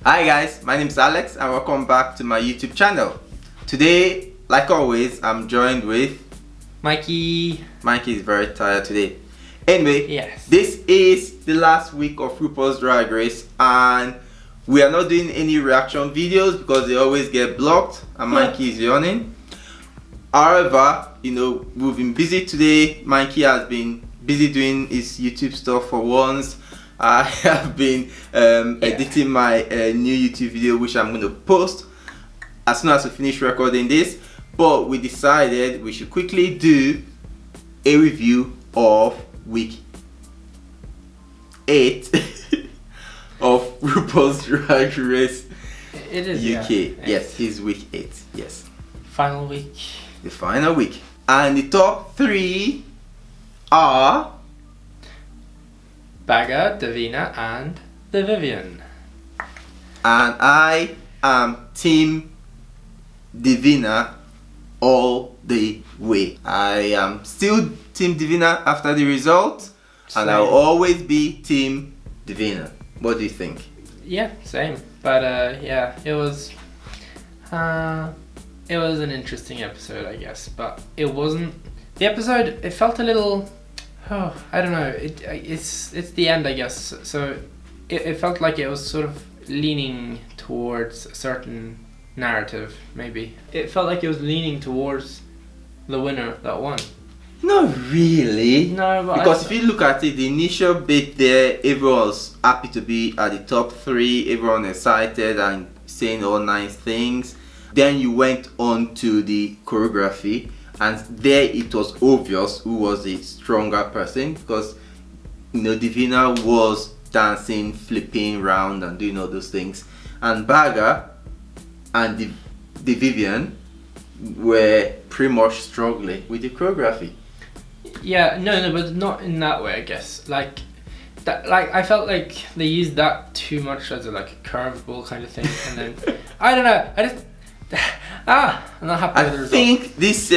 Hi guys, my name is Alex and welcome back to my YouTube channel. Today, like always, I'm joined with Mikey. Mikey is very tired today. Anyway, Yes. this is the last week of Rupaul's Drag Race and we are not doing any reaction videos because they always get blocked and Mikey is yawning. However, we've been busy today. Mikey has been busy doing his YouTube stuff for once. I have been editing my new YouTube video, which I'm going to post as soon as we finish recording this. But we decided we should quickly do a review of week 8 of RuPaul's Drag Race It is UK. Yeah. Yes, it's week 8. Yes, Final week. the final week. And the top 3 are Bagga, Divina, and the Vivienne. and I am Team Divina all the way. I am still Team Divina after the result, and I'll always be Team Divina. What do you think? Yeah, same. But yeah, it was an interesting episode, I guess. But it wasn't the episode. It felt a little. Oh, I don't know. It's the end, I guess. So it felt like it was sort of leaning towards a certain narrative. Maybe it felt like it was leaning towards the winner that won. Not really. No, but Because if you look at it, the initial bit there, everyone was happy to be at the top 3. Everyone excited and saying all nice things. Then you went on to the choreography, and there it was obvious who was the stronger person because Divina was dancing, flipping around, and doing all those things, and Bagga and the Vivienne were pretty much struggling with the choreography. Yeah, no, but not in that way, I guess. Like that, like I felt like they used that too much as a curveball kind of thing, and then I don't know. I just I'm not happy with the I result. think this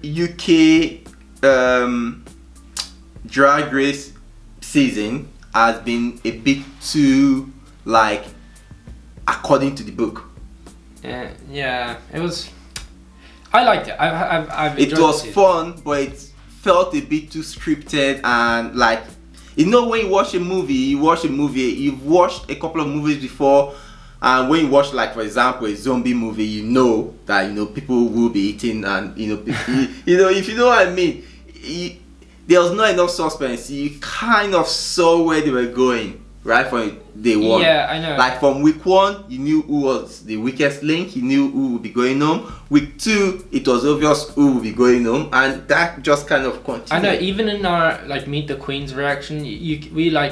UK Drag Race season has been a bit too according to the book. Yeah, it was. I liked it. I've It enjoyed was it. fun, but it felt a bit too scripted and when you watch a movie, you've watched a couple of movies before, and when you watch for example a zombie movie, you know that people will be eating, and if you know what I mean, there was not enough suspense. You kind of saw where they were going right from day one. Yeah, I know. From week 1, you knew who was the weakest link. You knew who would be going home. Week 2, it was obvious who would be going home, and that just kind of continued. I know. Even in our Meet the Queen's reaction, I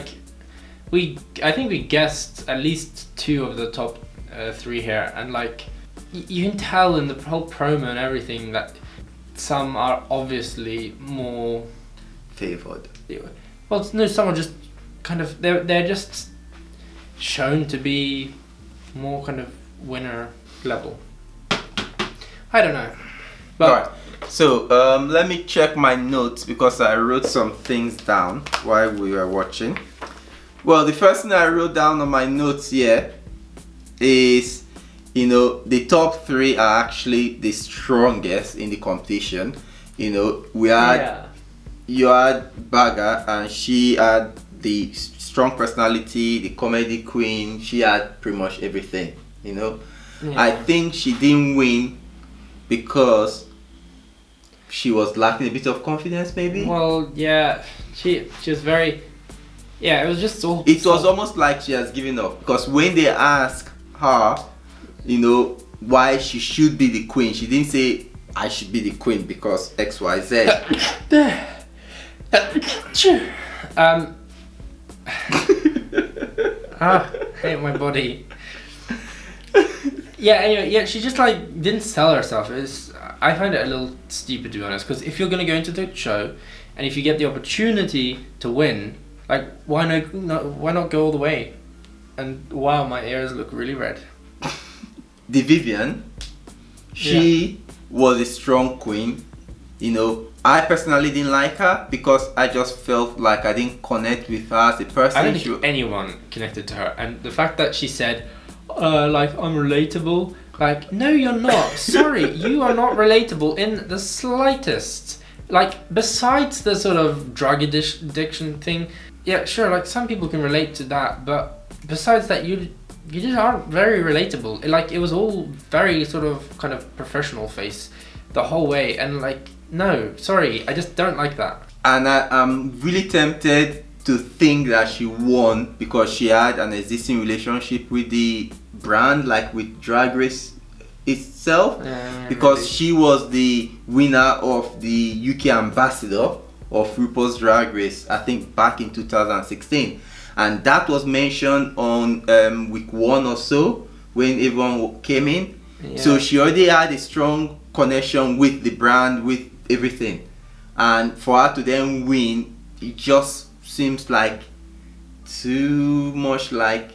think we guessed at least 2 of the top 3 here, and you can tell in the whole promo and everything that some are obviously more favored. Well, no, some are just kind of they're just shown to be more kind of winner level. I don't know, but Alright, so let me check my notes because I wrote some things down while we were watching. Well, the first thing I wrote down on my notes here is the top 3 are actually the strongest in the competition. We had you had Bagga, and she had the strong personality, the comedy queen. She had pretty much everything. I think she didn't win because she was lacking a bit of confidence, maybe. Well, yeah, she was very. Yeah, it was just all. It was almost like she has given up, because when they asked her, why she should be the queen, she didn't say I should be the queen because XYZ. I hate my body. Yeah, anyway, yeah, she just didn't sell herself. I find it a little stupid, to be honest, because if you're gonna go into the show and if you get the opportunity to win, why not go all the way? And wow, my ears look really red. The Vivienne, she was a strong queen. I personally didn't like her because I just felt like I didn't connect with her as a person. I don't think anyone connected to her, and the fact that she said, like I'm relatable. Like, no, you're not. Sorry, you are not relatable in the slightest. Like, besides the sort of drug addiction thing, yeah, sure, like some people can relate to that, but besides that, you just aren't very relatable. Like, it was all very sort of kind of professional face the whole way, and like, no, sorry, I just don't like that. And I'm really tempted to think that she won because she had an existing relationship with the brand, like with Drag Race itself, because maybe. She was the winner of the UK ambassador of RuPaul's Drag Race, I think back in 2016, and that was mentioned on week 1 or so when everyone came in. So she already had a strong connection with the brand, with everything, and for her to then win, it just seems like too much like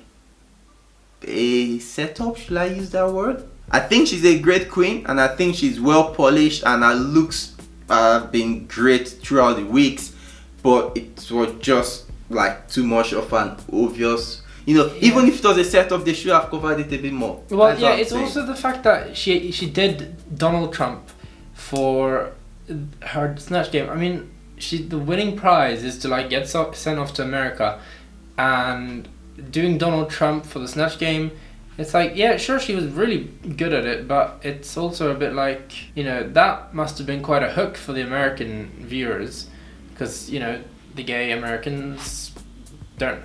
a setup. Should I use that word? I think she's a great queen, and I think she's well polished, and her looks have been great throughout the weeks, but it was just like too much of an obvious, even if it was a setup, they should have covered it a bit more. Well, yeah, it's also the fact that she did Donald Trump for her Snatch game. I mean, the winning prize is to like get sent off to America, and doing Donald Trump for the Snatch game, it's like, yeah, sure, she was really good at it, but it's also a bit like, that must have been quite a hook for the American viewers, because the gay Americans don't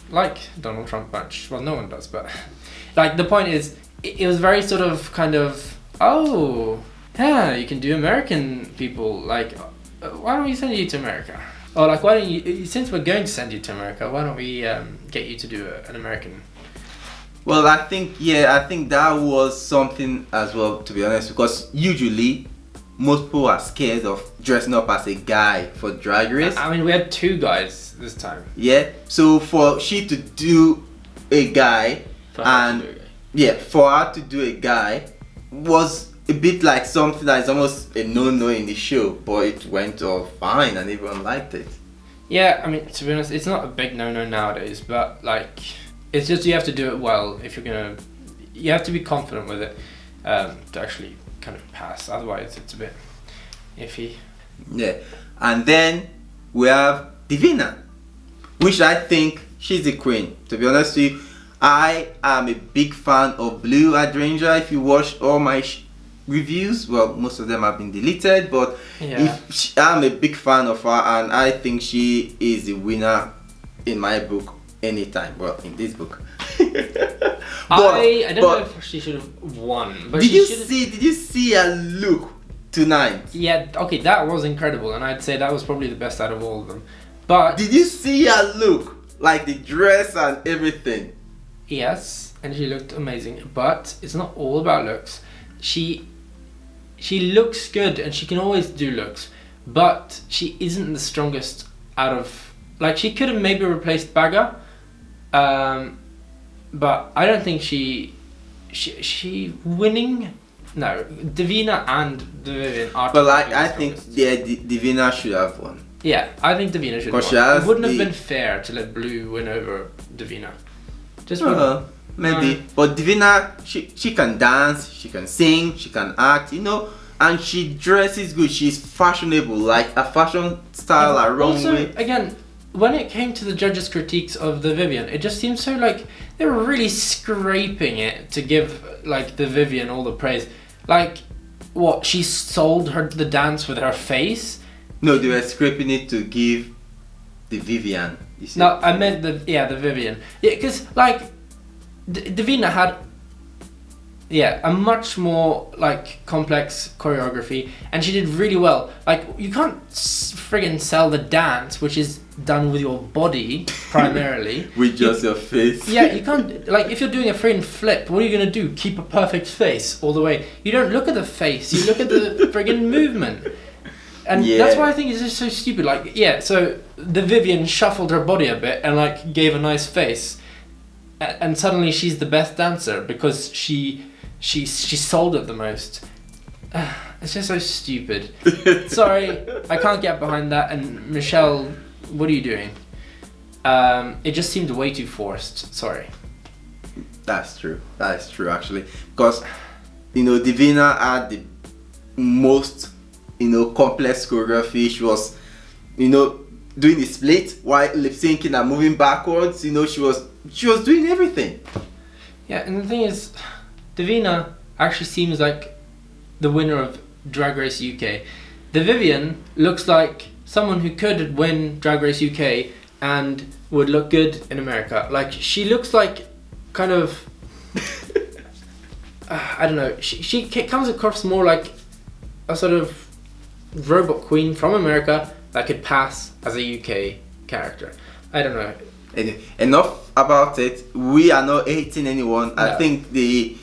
like Donald Trump much. Well, no one does, but like the point is, it was very sort of kind of, oh yeah, you can do American people, like, why don't we send you to America? Or like, why don't you, since we're going to send you to America, why don't we get you to do an American? Well, I think that was something as well, to be honest, because usually most people are scared of dressing up as a guy for Drag Race. I mean, we had 2 guys this time. Yeah, so for she to do a guy, for her to do a guy was a bit like something that is almost a no-no in the show, but it went off fine and everyone liked it. Yeah, I mean, to be honest, it's not a big no-no nowadays, but like, it's just you have to do it well if you're gonna. You have to be confident with it to actually kind of pass. Otherwise, it's a bit iffy. Yeah, and then we have Divina, which I think she's the queen. To be honest with you, I am a big fan of Blu Hydrangea. If you watch all my reviews, well, most of them have been deleted, but I'm a big fan of her, and I think she is the winner in my book. Anytime, well, in this book. I don't know if she should have won. But did you see her look tonight? Yeah, okay, that was incredible, and I'd say that was probably the best out of all of them. But did you see her look, like the dress and everything? Yes, and she looked amazing. But it's not all about looks. She looks good, and she can always do looks, but she isn't the strongest out of. Like, she could have maybe replaced Bagga. But I don't think she winning. No, Divina and Vivienne are. But I think Divina should have won. Yeah, I think Divina should have won. It wouldn't have been fair to let Blu win over Divina. Just maybe. But Divina, she can dance, she can sing, she can act, and she dresses good. She's fashionable, like a fashion style around also, with. Again, when it came to the judges' critiques of the Vivienne, it just seemed so like they were really scraping it to give like the Vivienne all the praise. Like, what, she sold the dance with her face? No, they were scraping it to give the Vivienne. No, I meant the Vivienne. Yeah, because like Divina had a much more like complex choreography, and she did really well. Like, you can't friggin' sell the dance, which is done with your body primarily. With just your face. Yeah, you can't, like, if you're doing a friggin' flip, what are you gonna do? Keep a perfect face all the way? You don't look at the face, you look at the friggin' movement. And that's why I think it's just so stupid. Like, so the Vivienne shuffled her body a bit and like gave a nice face, and suddenly she's the best dancer because she sold it the most. It's just so stupid. Sorry, I can't get behind that. And Michelle, what are you doing? It just seemed way too forced. Sorry. That's true. That is true actually, because Divina had the most complex choreography. She was doing the split while lip syncing and moving backwards. She was doing everything. Yeah, and the thing is, Divina actually seems like the winner of Drag Race UK. The Vivienne looks like someone who could win Drag Race UK and would look good in America. Like, she looks like kind of I don't know. She comes across more like a sort of robot queen from America that could pass as a UK character. I don't know. Enough about it. We are not hating anyone. No. I think the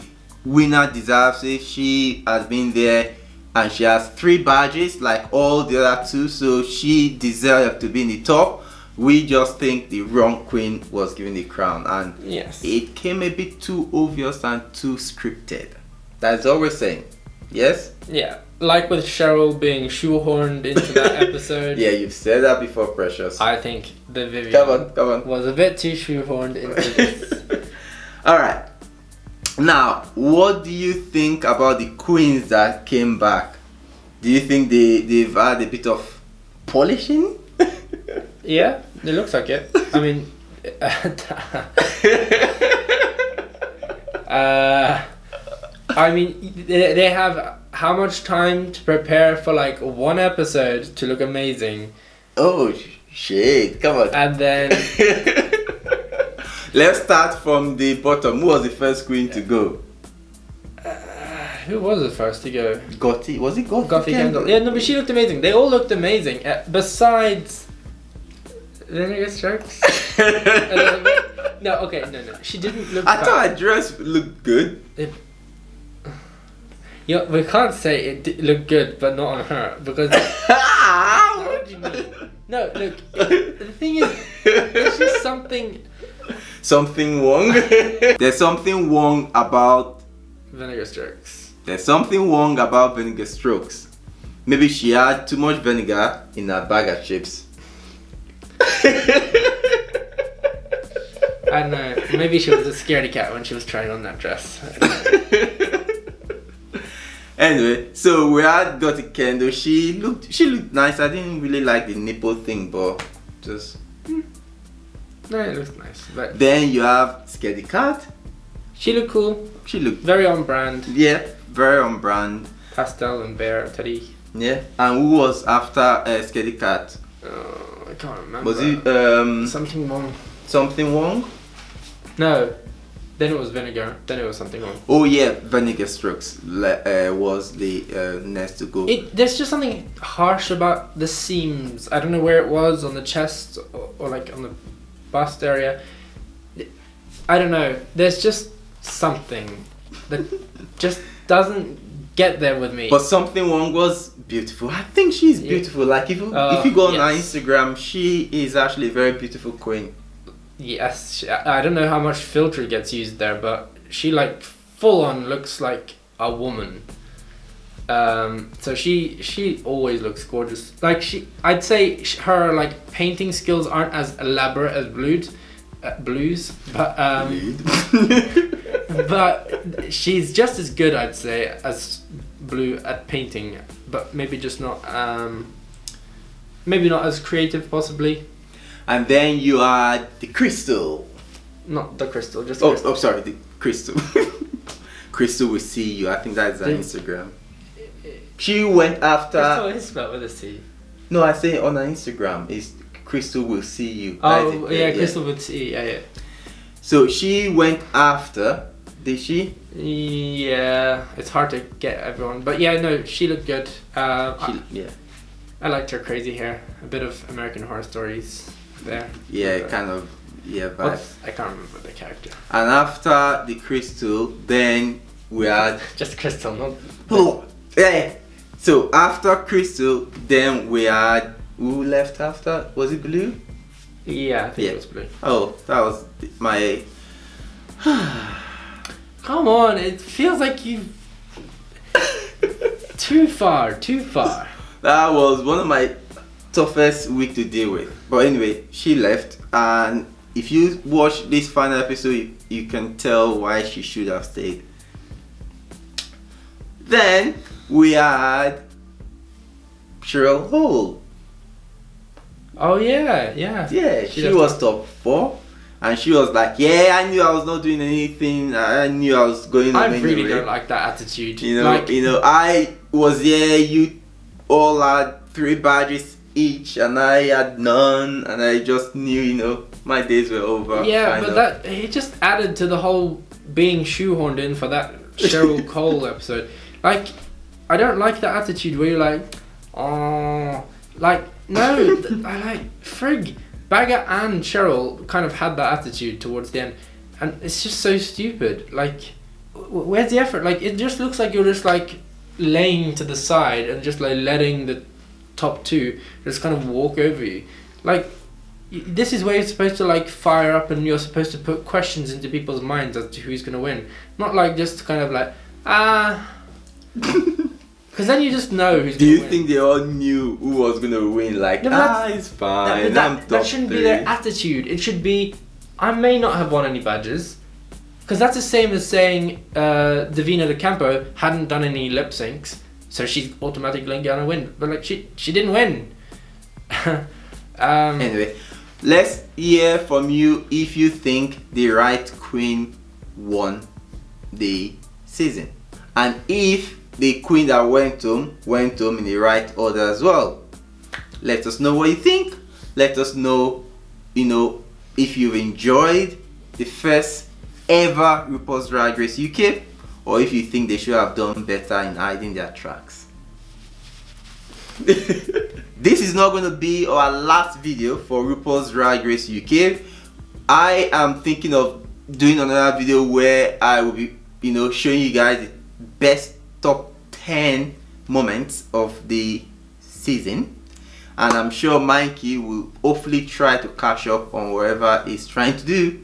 winner deserves it. She has been there and she has 3 badges like all the other 2, so she deserves to be in the top. We just think the wrong queen was given the crown, and yes, it came a bit too obvious and too scripted. That's all we're saying. Yes? Yeah. Like with Cheryl being shoehorned into that episode. Yeah, you've said that before, Precious. I think the Vivienne come on. was a bit too shoehorned into this. Alright. Now, what do you think about the queens that came back? Do you think they've had a bit of polishing? Yeah, it looks like it. I mean, they have how much time to prepare for like one episode to look amazing? Oh shit! Come on. And then let's start from the bottom. Who was the first queen to go? Who was the first to go? Gothy. Was it Gothy? Gothy Kendoll. Yeah, no, but she looked amazing. They all looked amazing. Besides Vinegar Strokes. No. She didn't look. I thought her dress looked good. Yeah, we can't say it looked good, but not on her because. What do you mean? No, look. The thing is, there's just something. Something wrong. There's something wrong about Vinegar Strokes. There's something wrong about Vinegar Strokes. Maybe she had too much vinegar in her Bagga Chipz. I don't know. Maybe she was a scaredy cat when she was trying on that dress. Anyway, so we had Gothy Kendoll. She looked nice. I didn't really like the nipple thing, but just no, it looks nice. But then you have Scaredy Kat. She looked cool. She looked very on brand. Yeah, very on brand. Pastel and bear teddy. Yeah, and who was after Scaredy Kat? I can't remember. Was it something wrong? Something wrong? No. Then it was Vinegar. Then it was something wrong. Oh yeah, Vinegar Strokes was the next to go. There's just something harsh about the seams. I don't know where it was, on the chest or like on the bust area. I don't know. There's just something that just doesn't get there with me. But something wrong was beautiful. I think she's beautiful. Like if you go on her Instagram, she is actually a very beautiful queen. Yes, I don't know how much filter gets used there, but she like full on looks like a woman. So she always looks gorgeous. Like I'd say her like painting skills aren't as elaborate as Blue's, but but she's just as good, I'd say, as Blu at painting, but maybe just not maybe not as creative possibly. And then you had the Crystal. Not the Crystal, just the Crystal. Oh, sorry, the Crystal. Crystal will see you. I think that's her Instagram. She went after. Crystal is spelled with a C. No, I say on her Instagram is Crystal will see you. Oh yeah, Crystal will see. Yeah. So she went after. Did she? Yeah, it's hard to get everyone, but yeah, no, she looked good. Yeah. I liked her crazy hair. A bit of American Horror Stories there. Yeah, kind of. Yeah, but I can't remember the character. And after the Crystal, then we had just Crystal, not. Oh, yeah. So after Crystal, then we had who left after? Was it Blu? Yeah, I think it was Blu. Oh, that was my. Come on! It feels like you've too far. That was one of my toughest week to deal with. But anyway, she left, and if you watch this final episode, you can tell why she should have stayed. Then we had Cheryl Hole. Oh yeah. Yeah, she was top 4. And she was like, yeah, I knew I was not doing anything. I knew I was going on anyway. I really don't like that attitude. I was you all had 3 badges each, and I had none, and I just knew, my days were over. Yeah, but that it just added to the whole being shoehorned in for that Cheryl Hole episode. Like, I don't like that attitude where you're like, oh, like no, I like frig. Bagga and Cheryl kind of had that attitude towards the end, and it's just so stupid. Like, where's the effort? Like, it just looks like you're just like laying to the side and just like letting the top 2 just kind of walk over you. Like, this is where you're supposed to like fire up and you're supposed to put questions into people's minds as to who's gonna win, not like just kind of like because then you just know who's Do gonna you win. think they all knew who was gonna win? Like, it's fine. That shouldn't be their attitude. It should be, I may not have won any badges, because that's the same as saying Divina De Campo hadn't done any lip syncs, so she's automatically gonna win. But like she didn't win. Anyway, let's hear from you if you think the right queen won the season, and if the queen that went home in the right order as well. Let us know what you think. Let us know, if you've enjoyed the first ever RuPaul's Drag Race UK, or if you think they should have done better in hiding their tracks. This is not going to be our last video for RuPaul's Drag Race UK. I am thinking of doing another video where I will be, showing you guys the best top 10 moments of the season, and I'm sure Mikey will hopefully try to catch up on whatever he's trying to do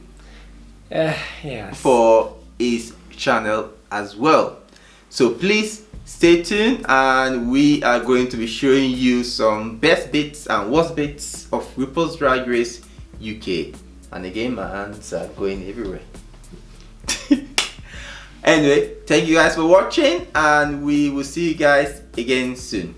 for his channel as well. So please stay tuned, and we are going to be showing you some best bits and worst bits of RuPaul's Drag Race UK. And again, my hands are going everywhere. Anyway, thank you guys for watching, and we will see you guys again soon.